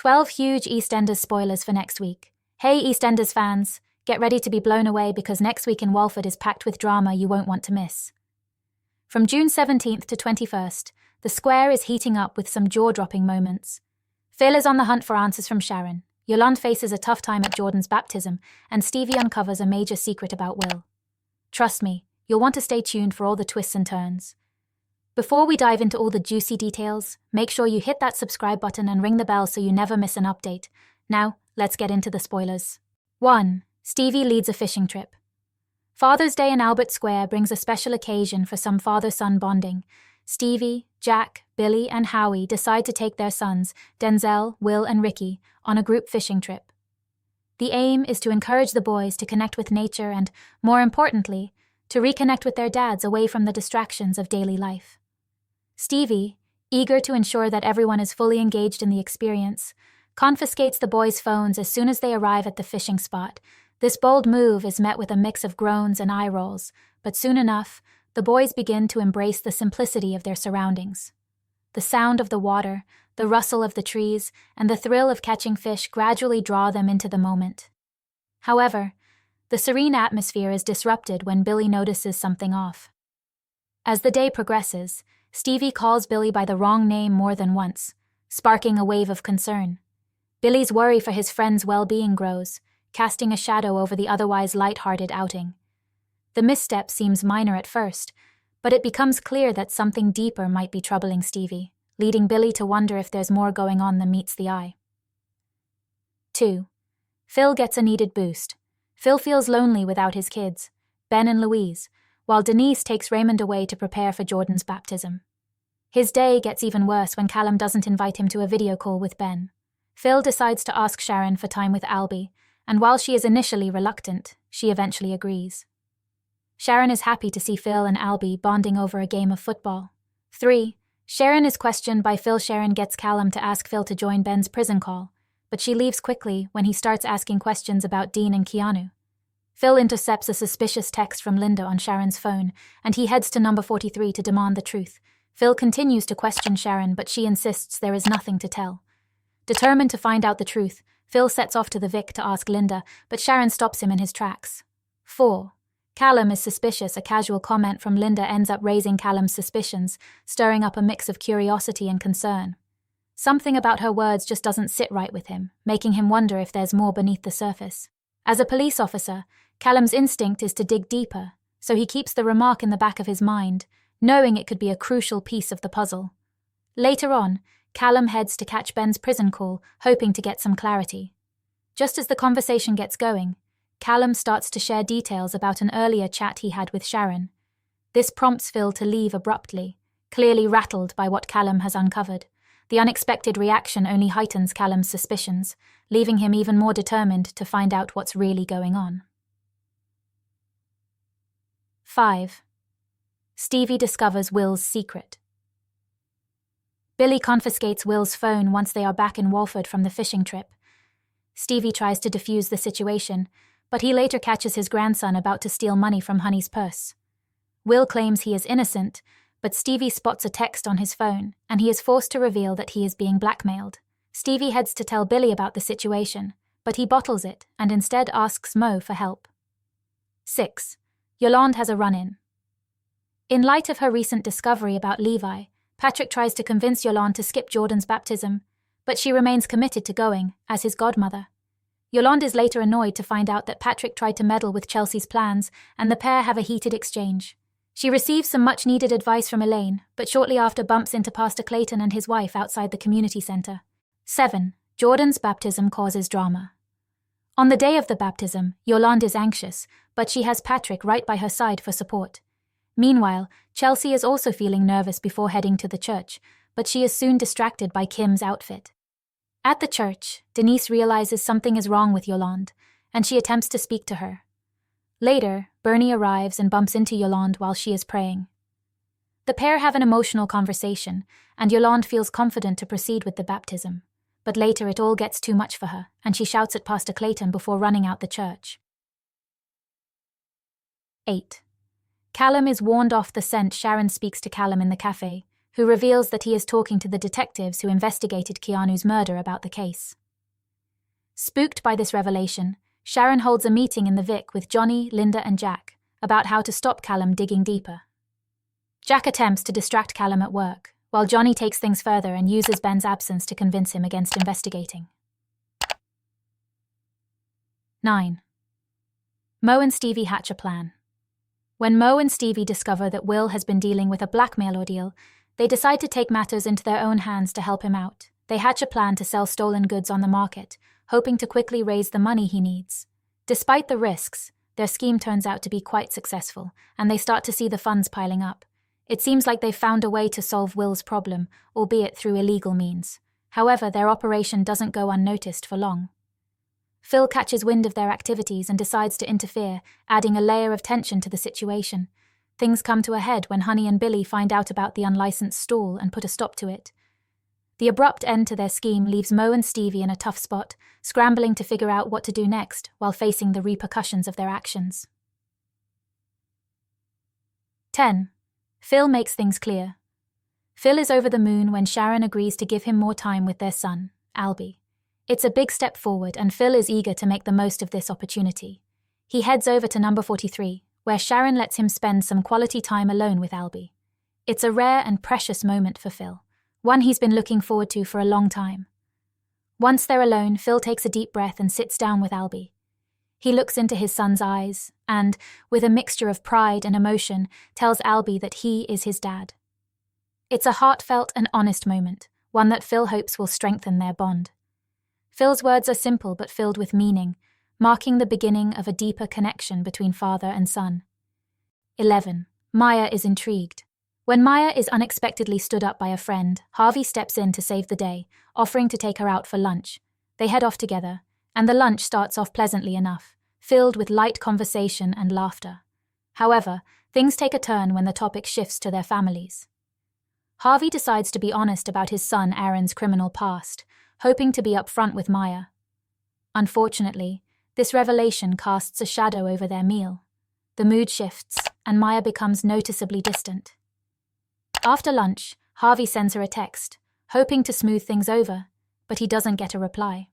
12 huge EastEnders spoilers for next week. Hey EastEnders fans, get ready to be blown away because next week in Walford is packed with drama you won't want to miss. From June 17th to 21st, the square is heating up with some jaw-dropping moments. Phil is on the hunt for answers from Sharon. Yolande faces a tough time at Jordan's baptism, and Stevie uncovers a major secret about Will. Trust me, you'll want to stay tuned for all the twists and turns. Before we dive into all the juicy details, make sure you hit that subscribe button and ring the bell so you never miss an update. Now, let's get into the spoilers. 1. Stevie leads a fishing trip. Father's Day in Albert Square brings a special occasion for some father-son bonding. Stevie, Jack, Billy, and Howie decide to take their sons, Denzel, Will, and Ricky, on a group fishing trip. The aim is to encourage the boys to connect with nature and, more importantly, to reconnect with their dads away from the distractions of daily life. Stevie, eager to ensure that everyone is fully engaged in the experience, confiscates the boys' phones as soon as they arrive at the fishing spot. This bold move is met with a mix of groans and eye rolls, but soon enough, the boys begin to embrace the simplicity of their surroundings. The sound of the water, the rustle of the trees, and the thrill of catching fish gradually draw them into the moment. However, the serene atmosphere is disrupted when Billy notices something off. As the day progresses, Stevie calls Billy by the wrong name more than once, sparking a wave of concern. Billy's worry for his friend's well-being grows, casting a shadow over the otherwise light-hearted outing. The misstep seems minor at first, but it becomes clear that something deeper might be troubling Stevie, leading Billy to wonder if there's more going on than meets the eye. 2. Phil gets a needed boost. Phil feels lonely without his kids, Ben and Louise, while Denise takes Raymond away to prepare for Jordan's baptism. His day gets even worse when Callum doesn't invite him to a video call with Ben. Phil decides to ask Sharon for time with Albie, and while she is initially reluctant, she eventually agrees. Sharon is happy to see Phil and Albie bonding over a game of football. 3. Sharon is questioned by Phil. Sharon gets Callum to ask Phil to join Ben's prison call, but she leaves quickly when he starts asking questions about Dean and Keanu. Phil intercepts a suspicious text from Linda on Sharon's phone, and he heads to number 43 to demand the truth. Phil continues to question Sharon, but she insists there is nothing to tell. Determined to find out the truth, Phil sets off to the Vic to ask Linda, but Sharon stops him in his tracks. 4. Callum is suspicious. A casual comment from Linda ends up raising Callum's suspicions, stirring up a mix of curiosity and concern. Something about her words just doesn't sit right with him, making him wonder if there's more beneath the surface. As a police officer, Callum's instinct is to dig deeper, so he keeps the remark in the back of his mind, knowing it could be a crucial piece of the puzzle. Later on, Callum heads to catch Ben's prison call, hoping to get some clarity. Just as the conversation gets going, Callum starts to share details about an earlier chat he had with Sharon. This prompts Phil to leave abruptly, clearly rattled by what Callum has uncovered. The unexpected reaction only heightens Callum's suspicions, leaving him even more determined to find out what's really going on. 5. Stevie discovers Will's secret. Billy confiscates Will's phone once they are back in Walford from the fishing trip. Stevie tries to defuse the situation, but he later catches his grandson about to steal money from Honey's purse. Will claims he is innocent, but Stevie spots a text on his phone, and he is forced to reveal that he is being blackmailed. Stevie heads to tell Billy about the situation, but he bottles it and instead asks Mo for help. 6. Yolande has a run-in. In light of her recent discovery about Levi, Patrick tries to convince Yolande to skip Jordan's baptism, but she remains committed to going, as his godmother. Yolande is later annoyed to find out that Patrick tried to meddle with Chelsea's plans, and the pair have a heated exchange. She receives some much-needed advice from Elaine, but shortly after bumps into Pastor Clayton and his wife outside the community center. 7. Jordan's baptism causes drama. On the day of the baptism, Yolande is anxious, but she has Patrick right by her side for support. Meanwhile, Chelsea is also feeling nervous before heading to the church, but she is soon distracted by Kim's outfit. At the church, Denise realizes something is wrong with Yolande, and she attempts to speak to her. Later, Bernie arrives and bumps into Yolande while she is praying. The pair have an emotional conversation, and Yolande feels confident to proceed with the baptism. But later it all gets too much for her, and she shouts at Pastor Clayton before running out the church. 8. Callum is warned off the scent. Sharon speaks to Callum in the cafe, who reveals that he is talking to the detectives who investigated Keanu's murder about the case. Spooked by this revelation, Sharon holds a meeting in the Vic with Johnny, Linda, and Jack about how to stop Callum digging deeper. Jack attempts to distract Callum at work, while Johnny takes things further and uses Ben's absence to convince him against investigating. 9. Mo and Stevie hatch a plan. When Mo and Stevie discover that Will has been dealing with a blackmail ordeal, they decide to take matters into their own hands to help him out. They hatch a plan to sell stolen goods on the market, hoping to quickly raise the money he needs. Despite the risks, their scheme turns out to be quite successful, and they start to see the funds piling up. It seems like they've found a way to solve Will's problem, albeit through illegal means. However, their operation doesn't go unnoticed for long. Phil catches wind of their activities and decides to interfere, adding a layer of tension to the situation. Things come to a head when Honey and Billy find out about the unlicensed stall and put a stop to it. The abrupt end to their scheme leaves Mo and Stevie in a tough spot, scrambling to figure out what to do next while facing the repercussions of their actions. 10. Phil makes things clear. Phil is over the moon when Sharon agrees to give him more time with their son, Albie. It's a big step forward, and Phil is eager to make the most of this opportunity. He heads over to number 43, where Sharon lets him spend some quality time alone with Albie. It's a rare and precious moment for Phil, one he's been looking forward to for a long time. Once they're alone, Phil takes a deep breath and sits down with Albie. He looks into his son's eyes and, with a mixture of pride and emotion, tells Albie that he is his dad. It's a heartfelt and honest moment, one that Phil hopes will strengthen their bond. Phil's words are simple but filled with meaning, marking the beginning of a deeper connection between father and son. 11. Maya is intrigued. When Maya is unexpectedly stood up by a friend, Harvey steps in to save the day, offering to take her out for lunch. They head off together, and the lunch starts off pleasantly enough, filled with light conversation and laughter. However, things take a turn when the topic shifts to their families. Harvey decides to be honest about his son Aaron's criminal past, hoping to be upfront with Maya. Unfortunately, this revelation casts a shadow over their meal. The mood shifts, and Maya becomes noticeably distant. After lunch, Harvey sends her a text, hoping to smooth things over, but he doesn't get a reply.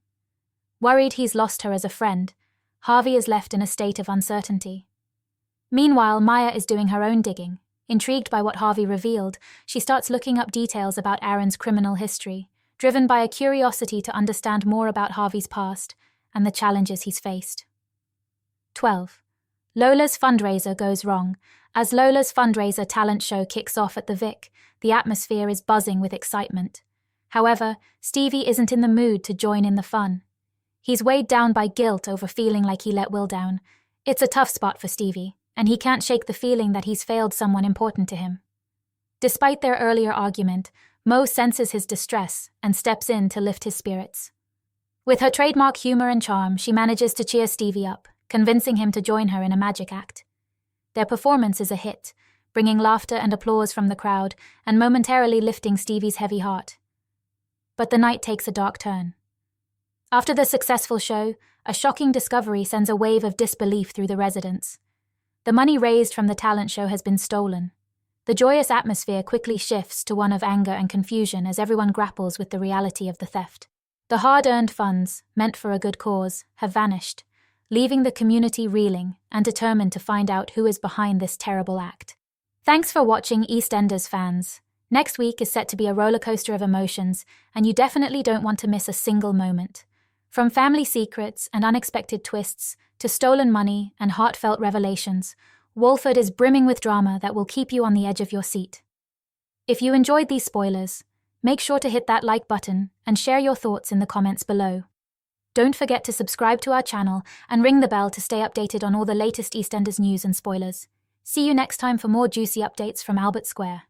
Worried he's lost her as a friend, Harvey is left in a state of uncertainty. Meanwhile, Maya is doing her own digging. Intrigued by what Harvey revealed, she starts looking up details about Aaron's criminal history, driven by a curiosity to understand more about Harvey's past and the challenges he's faced. 12. Lola's fundraiser goes wrong. As Lola's fundraiser talent show kicks off at the Vic, the atmosphere is buzzing with excitement. However, Stevie isn't in the mood to join in the fun. He's weighed down by guilt over feeling like he let Will down. It's a tough spot for Stevie, and he can't shake the feeling that he's failed someone important to him. Despite their earlier argument, Mo senses his distress and steps in to lift his spirits. With her trademark humor and charm, she manages to cheer Stevie up, convincing him to join her in a magic act. Their performance is a hit, bringing laughter and applause from the crowd and momentarily lifting Stevie's heavy heart. But the night takes a dark turn. After the successful show, a shocking discovery sends a wave of disbelief through the residents. The money raised from the talent show has been stolen. The joyous atmosphere quickly shifts to one of anger and confusion as everyone grapples with the reality of the theft. The hard-earned funds, meant for a good cause, have vanished, leaving the community reeling and determined to find out who is behind this terrible act. Thanks for watching, EastEnders fans. Next week is set to be a rollercoaster of emotions, and you definitely don't want to miss a single moment. From family secrets and unexpected twists to stolen money and heartfelt revelations, Walford is brimming with drama that will keep you on the edge of your seat. If you enjoyed these spoilers, make sure to hit that like button and share your thoughts in the comments below. Don't forget to subscribe to our channel and ring the bell to stay updated on all the latest EastEnders news and spoilers. See you next time for more juicy updates from Albert Square.